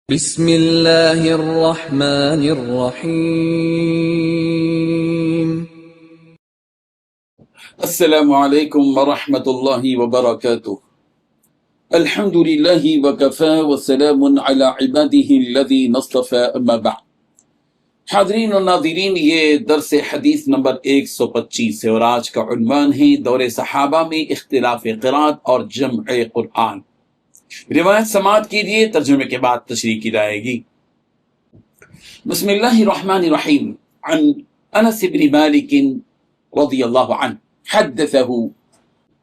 بسم اللہ الرحمن الرحیم۔ السلام علیکم ورحمۃ اللہ وبرکاتہ۔ الحمد للہ وکفی وسلام علی عباده الذین اصطفی، اما بعد۔ حاضرین و ناظرین، یہ درس حدیث نمبر 125 ہے اور آج کا عنوان ہے دور صحابہ میں اختلاف قرات اور جمع قرآن۔ روایت سماعت کیجیے، ترجمے کے بعد تشریح کی جائے گی۔ بسم اللہ الرحمن الرحیم۔ عن انس بن مالک رضی اللہ عنہ حدثه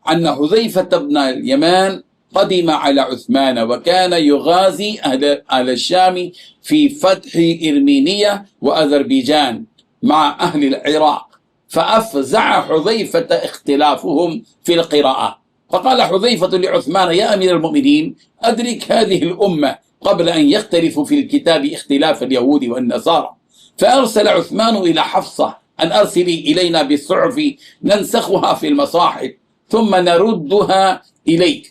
ان حذیفة بن اليمان قدم على عثمان وكان يغازي أهل الشام في فتح إرمينية وأذربيجان مع أهل العراق، فأفزع حذيفة اختلافهم في القراءة، فقال حذيفة لعثمان: يا أمير المؤمنين، أدرك هذه الأمة قبل أن يختلفوا في الكتاب اختلاف اليهود والنصارى. فأرسل عثمان إلى حفصة أن أرسلي إلينا بالصحف ننسخها في المصاحف ثم نردها إليك.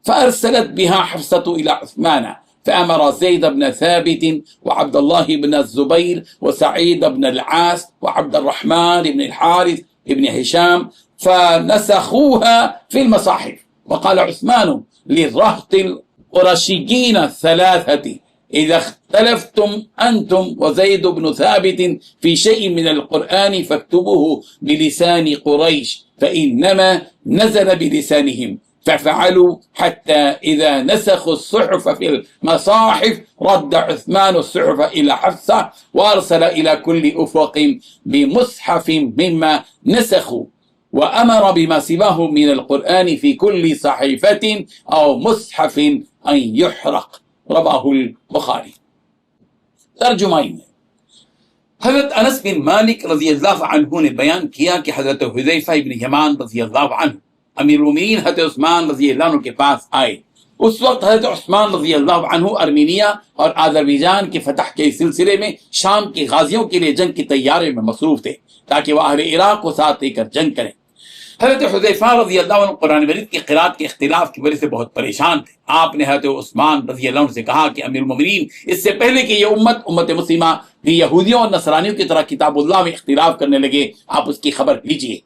فأرسلت بها حفصة إلى عثمان، فأمر زيد بن ثابت وعبد الله بن الزبير وسعيد بن العاص وعبد الرحمن بن الحارث بن هشام فنسخوها في المصاحف. وقال عثمان للرهط القرشيين الثلاثة: إذا اختلفتم أنتم وزيد بن ثابت في شيء من القرآن فاكتبوه بلسان قريش، فإنما نزل بلسانهم. ففعلوا حتى إذا نسخوا الصحف في المصاحف رد عثمان الصحف إلى حفصة وأرسل إلى كل أفق بمصحف مما نسخوا، وأمر بما سواه من القرآن في كل صحيفة أو مصحف أن يحرق۔ رواہ البخاری۔ ترجمہ میں حضرت انس بن مالک رضی اللہ عنہ نے بیان کیا کہ حضرت حذیفہ بن یمان رضی اللہ عنہ امیر المومنین حضرت عثمان رضی اللہ عنہ کے پاس آئے۔ اس وقت حضرت عثمان رضی اللہ عنہ ارمینیہ اور آذربائیجان کے فتح کے سلسلے میں شام کے غازیوں کے لیے جنگ کی تیاری میں مصروف تھے تاکہ وہ اہل عراق کو ساتھ لے کر جنگ کریں۔ حضرت حذیفہ رضی اللہ عنہ قرآن مجید کی قرات کے اختلاف کی وجہ سے بہت پریشان تھے۔ آپ نے حضرت عثمان رضی اللہ عنہ سے کہا کہ امیر المومنین، اس سے پہلے کہ یہ امت مسلمہ بھی یہودیوں اور نصرانیوں کی طرح کتاب اللہ میں اختلاف کرنے لگے، آپ اس کی خبر لیجئے۔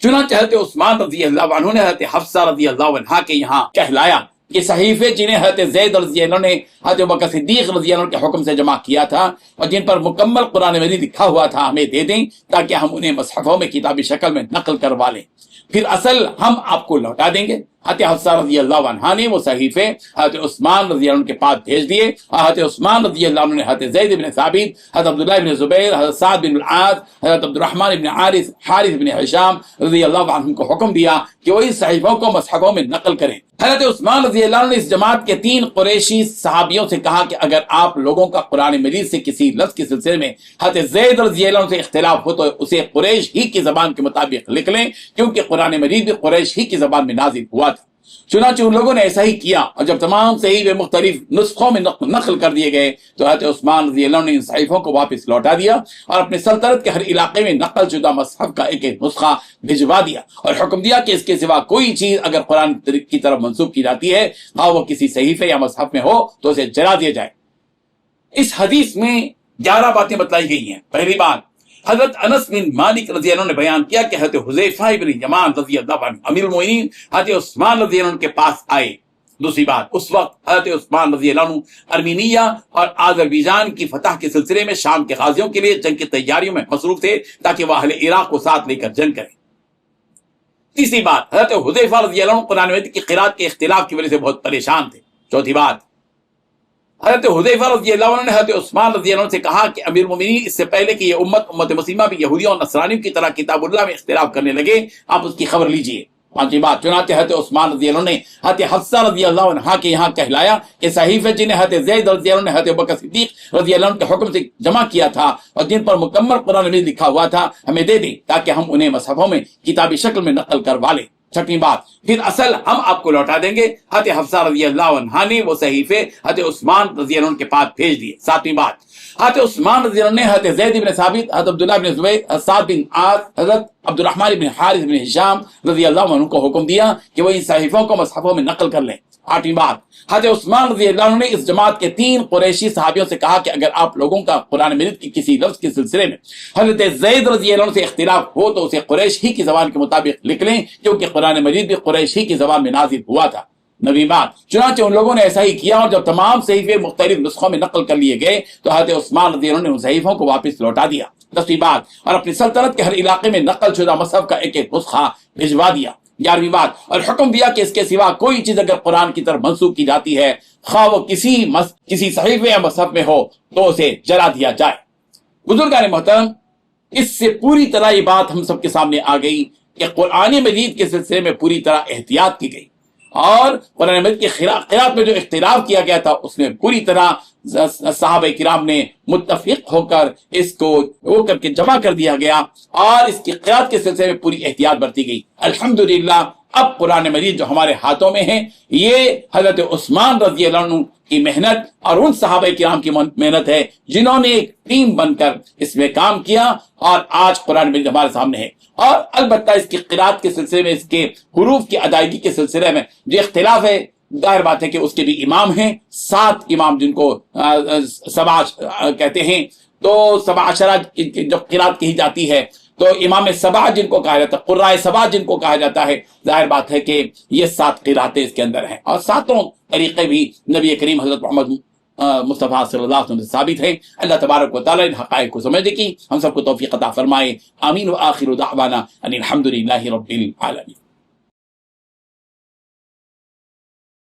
چنانچہ حضرت عثمان رضی اللہ عنہ نے حضرت حفصہ رضی اللہ عنہ کے یہاں کہلایا کہ صحیفے جنہیں حضرت زید رضی اللہ عنہ نے حضرت بکر صدیق رضی اللہ عنہ کے حکم سے جمع کیا تھا اور جن پر مکمل قرآن مجید لکھا ہوا تھا، ہمیں دے دیں تاکہ ہم انہیں مصحفوں میں کتابی شکل میں نقل کروا لیں، پھر اصل ہم آپ کو لوٹا دیں گے۔ حضرت حفصہ رضی اللہ عنہ نے وہ صحیفے حضرت عثمان رضی اللہ عنہ کے پاس بھیج دیے اور حضرت عثمان رضی اللہ عنہ نے حضرت زید بن ثابت، حضرت عبداللہ بن زبیر، حضرت سعد بن العاص، حضرت عبد الرحمن بن حارث بن ہشام رضی اللہ عنہ کو حکم دیا کہ وہ اس صحیفوں کو مصحفوں میں نقل کریں۔ حضرت عثمان رضی اللہ عنہ نے اس جماعت کے 3 قریشی صحابیوں سے کہا کہ اگر آپ لوگوں کا قرآن مجید سے کسی لفظ کے سلسلے میں حضرت زید رضی اللہ عنہ سے اختلاف ہو تو اسے قریش ہی کی زبان کے مطابق لکھ لیں، کیونکہ قرآن مجید بھی قریش ہی کی زبان میں نازل ہوا تھا۔ چنانچہ ان لوگوں نے ایسا ہی کیا اور جب تمام صحیفے مختلف نسخوں میں نقل کر دیے گئے تو حضرت عثمان رضی اللہ عنہ نے ان صحیفوں کو واپس لوٹا دیا اور اپنے سلطنت کے ہر علاقے میں نقل شدہ مصحف کا ایک ایک نسخہ بھجوا دیا اور حکم دیا کہ اس کے سوا کوئی چیز اگر قرآن کی طرف منسوب کی جاتی ہے، خواہ وہ کسی صحیفے یا مصحف میں ہو، تو اسے جلا دیا جائے۔ اس حدیث میں 11 باتیں بتلائی گئی ہیں۔ پہلی بات، حضرت انس بن مالک رضی اللہ عنہ نے بیان کیا کہ حضرت حذیفہ بن یمان رضی اللہ عنہ امیر المومنین حضرت عثمان رضی اللہ عنہ کے پاس آئے۔ دوسری بات، اس وقت حضرت عثمان رضی اللہ عنہ ارمینیہ اور آذربائیجان کی فتح کے سلسلے میں شام کے غازیوں کے لیے جنگ کی تیاریوں میں مصروف تھے تاکہ وہ اہل عراق کو ساتھ لے کر جنگ کریں۔ تیسری بات، حضرت حذیفہ رضی اللہ عنہ قرآن مجید کی قرات کے اختلاف کی وجہ سے بہت پریشان تھے۔ چوتھی بات، حضرت حذیفہ رضی اللہ عنہ نے حضرت عثمان رضی اللہ عنہ سے کہا کہ امیر المومنین، اس سے پہلے کہ یہ امت مسلمہ بھی یہودیوں اور نصرانیوں کی طرح کتاب اللہ میں اختلاف کرنے لگے، آپ اس کی خبر لیجئے۔ پانچویں بات، چنانچہ حضرت عثمان رضی اللہ عنہ نے حضرت حفصہ رضی اللہ عنہ کے یہاں کہلایا کہ صحیفے جنہیں حضرت زید رضی اللہ عنہ نے حضرت بکر صدیق رضی اللہ عنہ کے حکم سے جمع کیا تھا اور جن پر مکمل قرآن مجید لکھا ہوا تھا، ہمیں دے دیں تاکہ ہم انہیں مصحفوں میں کتابی شکل میں نقل کروا لیں۔ چھٹویں بات، پھر اصل ہم آپ کو لوٹا دیں گے۔ حضرت حفصہ رضی اللہ عنہ نے وہ صحیفے حضرت عثمان رضی اللہ عنہ کے پاس بھیج دیے۔ ساتویں بات، حضرت عثمان رضی اللہ عنہ نے حضرت زید بن ثابت، حضرت عبداللہ بن زبیر، حضرت سعد بن عاص، حضرت عبد الرحمن بن حارث بن ہشام رضی اللہ عنہ کو حکم دیا کہ وہ ان صحیفوں کو مصحفوں میں نقل کر لیں۔ 8ویں بات، حضرت عثمان رضی اللہ عنہ نے اس جماعت کے 3 قریشی صحابیوں سے کہا کہ اگر آپ لوگوں کا قرآن مجید کی کسی لفظ کے سلسلے میں حضرت زید رضی اللہ عنہ سے اختلاف ہو تو اسے قریش ہی کی زبان کے مطابق لکھ لیں، کیونکہ قرآن مجید بھی قریش ہی کی زبان میں نازل ہوا تھا۔ 9ویں بات، چنانچہ ان لوگوں نے ایسا ہی کیا، اور جب تمام صحیفے مختلف نسخوں میں نقل کر لیے گئے تو حضرت عثمان رضی اللہ عنہ نے ان صحیفوں کو واپس لوٹا دیا۔ 10ویں بات، اور اپنی سلطنت کے ہر علاقے میں نقل شدہ مصحف کا ایک ایک نسخہ بھجوا دیا۔ 11ویں بات، اور حکم دیا کہ اس کے سوا کوئی چیز اگر قرآن کی طرف منسوخ کی جاتی ہے، خواہ وہ کسی صحیفے یا مصحف میں ہو، تو اسے جلا دیا جائے۔ بزرگان محترم، اس سے پوری طرح یہ بات ہم سب کے سامنے آ گئی کہ قرآن مجید کے سلسلے میں پوری طرح احتیاط کی گئی، اور قرآن مجید کی قراءت میں جو اختلاف کیا گیا تھا اس میں پوری طرح صحابہ کرام نے متفق ہو کر اس کو وہ کر کے جمع کر دیا گیا، اور اس کی قراءت کے سلسلے میں پوری احتیاط برتی گئی۔ الحمدللہ اب قرآن مجید جو ہمارے ہاتھوں میں ہے، یہ حضرت عثمان رضی اللہ عنہ کی محنت اور ان صحابہ کرام کی محنت ہے جنہوں نے ایک ٹیم بن کر اس میں کام کیا، اور آج قرآن مجید ہمارے سامنے ہے۔ اور البتہ اس کی قراءت کے سلسلے میں، اس کے حروف کی ادائیگی کے سلسلے میں جو اختلاف ہے، ظاہر بات ہے کہ اس کے بھی امام ہیں، 7 امام جن کو 7 کہتے ہیں، تو 7 جو قراءت کہی جاتی ہے، تو امام 7 جن کو کہا جاتا ہے، قرائے 7 جن کو کہا جاتا ہے، ظاہر بات ہے کہ یہ 7 قراءتیں اس کے اندر ہیں، اور 7 طریقے بھی نبی کریم حضرت محمد مصطفیٰ صلی اللہ علیہ وسلم سے ثابت ہے۔ اللہ تبارک و تعالیٰ ان حقائق کو سمجھنے کی ہم سب کو توفیق عطا فرمائے۔ آمین۔ وآخر دعوانا ان الحمد للہ رب العالمین۔